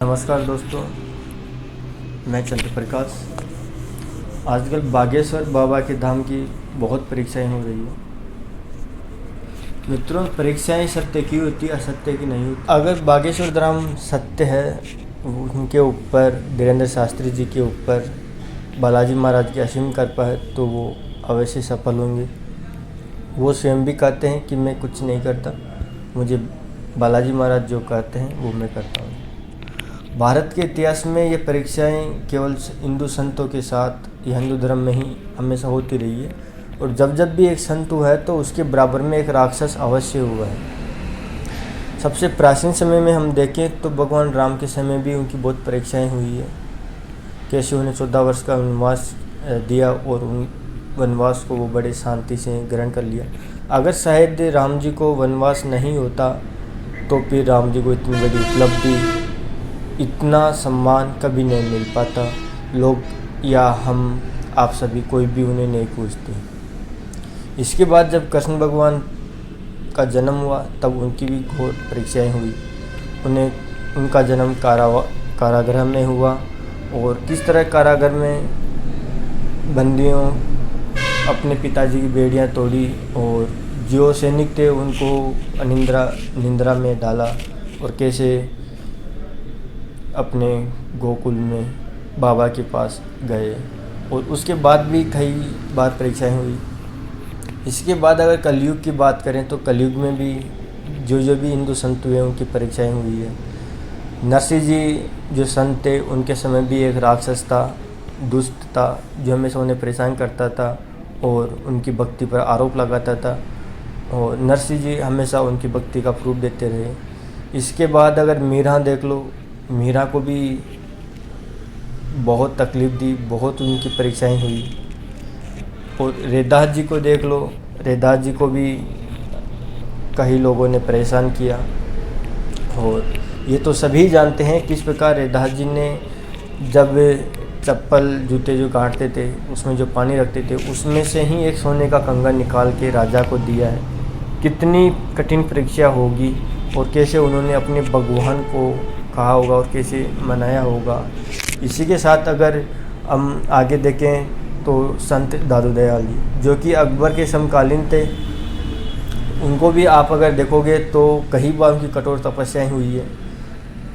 नमस्कार दोस्तों, मैं चंद्र प्रकाश। आजकल बागेश्वर बाबा के धाम की बहुत परीक्षाएं हो रही है। मित्रों, परीक्षाएं सत्य की होती, असत्य की नहीं होती। अगर बागेश्वर धाम सत्य है, उनके ऊपर धीरेन्द्र शास्त्री जी के ऊपर बालाजी महाराज की असीम कृपा है, तो वो अवश्य सफल होंगे। वो स्वयं भी कहते हैं कि मैं कुछ नहीं करता, मुझे बालाजी महाराज जो कहते हैं वो मैं करता हूँ। भारत के इतिहास में ये परीक्षाएं केवल हिंदू संतों के साथ या हिंदू धर्म में ही हमेशा होती रही है, और जब जब भी एक संत हुआ है तो उसके बराबर में एक राक्षस अवश्य हुआ है। सबसे प्राचीन समय में हम देखें तो भगवान राम के समय भी उनकी बहुत परीक्षाएं हुई है। कैसे उन्हें 14 वर्ष का वनवास दिया और उन वनवास को वो बड़े शांति से ग्रहण कर लिया। अगर शायद राम जी को वनवास नहीं होता तो फिर राम जी को इतनी बड़ी उपलब्धि, इतना सम्मान कभी नहीं मिल पाता। लोग या हम आप सभी कोई भी उन्हें नहीं पूछते। इसके बाद जब कृष्ण भगवान का जन्म हुआ तब उनकी भी घोर परीक्षाएं हुई। उनका जन्म कारागृह में हुआ, और किस तरह कारागृह में बंदियों अपने पिताजी की बेड़ियां तोड़ी और जो सैनिक थे उनको निंद्रा में डाला, और कैसे अपने गोकुल में बाबा के पास गए। और उसके बाद भी कई बार परीक्षाएं हुई। इसके बाद अगर कलयुग की बात करें तो कलयुग में भी जो भी हिंदू संत हुए उनकी परीक्षाएं हुई है। नरसिंह जी जो संत थे उनके समय भी एक राक्षस था, दुष्ट था, जो हमेशा उन्हें परेशान करता था और उनकी भक्ति पर आरोप लगाता था, और नरसिंह जी हमेशा उनकी भक्ति का प्रूफ देते रहे। इसके बाद अगर मीरा देख लो, मीरा को भी बहुत तकलीफ़ दी, बहुत उनकी परीक्षाएं हुई। और रैदास जी को देख लो, रैदास जी को भी कई लोगों ने परेशान किया। और ये तो सभी जानते हैं किस प्रकार रैदास जी ने जब चप्पल जूते जो काटते थे उसमें जो पानी रखते थे उसमें से ही एक सोने का कंगन निकाल के राजा को दिया है। कितनी कठिन परीक्षा होगी, और कैसे उन्होंने अपने भगवान को कहा होगा और कैसे मनाया होगा। इसी के साथ अगर हम आगे देखें तो संत दादू दयाल जी जो कि अकबर के समकालीन थे, उनको भी आप अगर देखोगे तो कई बार उनकी कठोर तपस्याएं हुई है।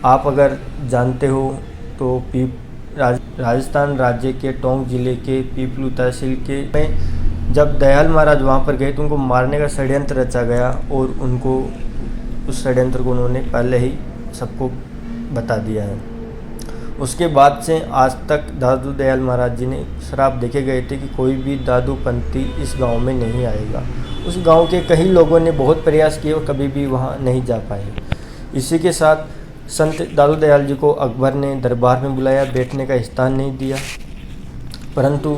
आप अगर जानते हो तो राजस्थान राज्य के टोंक जिले के पीपलू तहसील के में जब दयाल महाराज वहाँ पर गए तो उनको मारने का षड्यंत्र रचा गया, और उनको उस षड्यंत्र को उन्होंने पहले ही सबको बता दिया है। उसके बाद से आज तक दादू दयाल महाराज जी ने श्राप देखे गए थे कि कोई भी दादू पंथी इस गांव में नहीं आएगा। उस गांव के कई लोगों ने बहुत प्रयास किए और कभी भी वहां नहीं जा पाए। इसी के साथ संत दादू दयाल जी को अकबर ने दरबार में बुलाया, बैठने का स्थान नहीं दिया, परंतु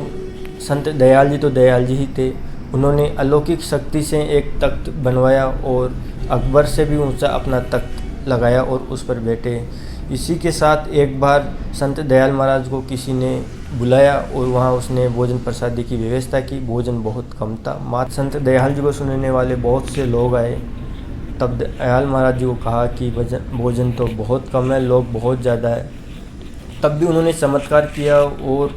संत दयाल जी तो दयाल जी ही थे। उन्होंने अलौकिक शक्ति से एक तख्त बनवाया और अकबर से भी ऊंचा अपना तख्त लगाया और उस पर बैठे। इसी के साथ एक बार संत दयाल महाराज को किसी ने बुलाया और वहाँ उसने भोजन प्रसादी की व्यवस्था की। भोजन बहुत कम था, मात्र संत दयाल जी को सुनने वाले बहुत से लोग आए। तब दयाल महाराज जी को कहा कि भोजन तो बहुत कम है, लोग बहुत ज़्यादा है। तब भी उन्होंने चमत्कार किया और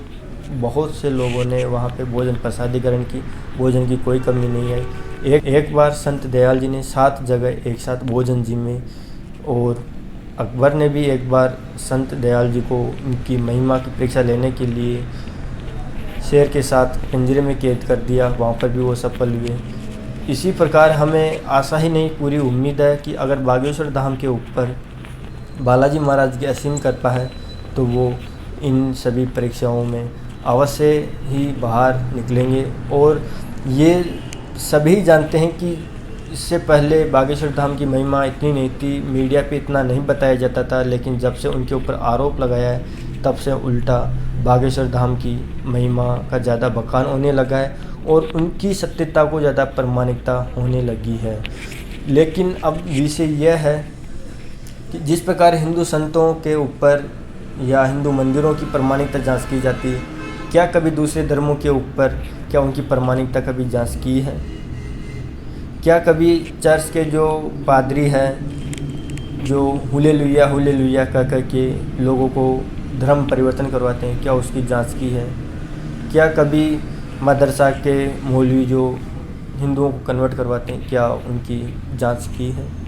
बहुत से लोगों ने वहाँ पे भोजन प्रसादी ग्रहण की। भोजन की कोई कमी नहीं आई। एक बार संत दयाल जी ने 7 जगह एक साथ भोजन जिमे, और अकबर ने भी एक बार संत दयाल जी को उनकी महिमा की परीक्षा लेने के लिए शेर के साथ पिंजरे में कैद कर दिया। वहाँ पर भी वो सफल हुए। इसी प्रकार हमें आशा ही नहीं पूरी उम्मीद है कि अगर बागेश्वर धाम के ऊपर बालाजी महाराज की असीम कृपा है तो वो इन सभी परीक्षाओं में अवश्य ही बाहर निकलेंगे। और ये सभी जानते हैं कि इससे पहले बागेश्वर धाम की महिमा इतनी नहीं थी, मीडिया पे इतना नहीं बताया जाता था, लेकिन जब से उनके ऊपर आरोप लगाया है तब से उल्टा बागेश्वर धाम की महिमा का ज़्यादा बखान होने लगा है और उनकी सत्यता को ज़्यादा प्रामाणिकता होने लगी है। लेकिन अब विषय यह है कि जिस प्रकार हिंदू संतों के ऊपर या हिंदू मंदिरों की प्रामाणिकता जांच की जाती है, क्या कभी दूसरे धर्मों के ऊपर क्या उनकी प्रामाणिकता कभी जांच की है? क्या कभी चर्च के जो पादरी हैं जो हुलेलुया कह के लोगों को धर्म परिवर्तन करवाते हैं, क्या उसकी जांच की है? क्या कभी मदरसा के मौलवी जो हिंदुओं को कन्वर्ट करवाते हैं, क्या उनकी जांच की है?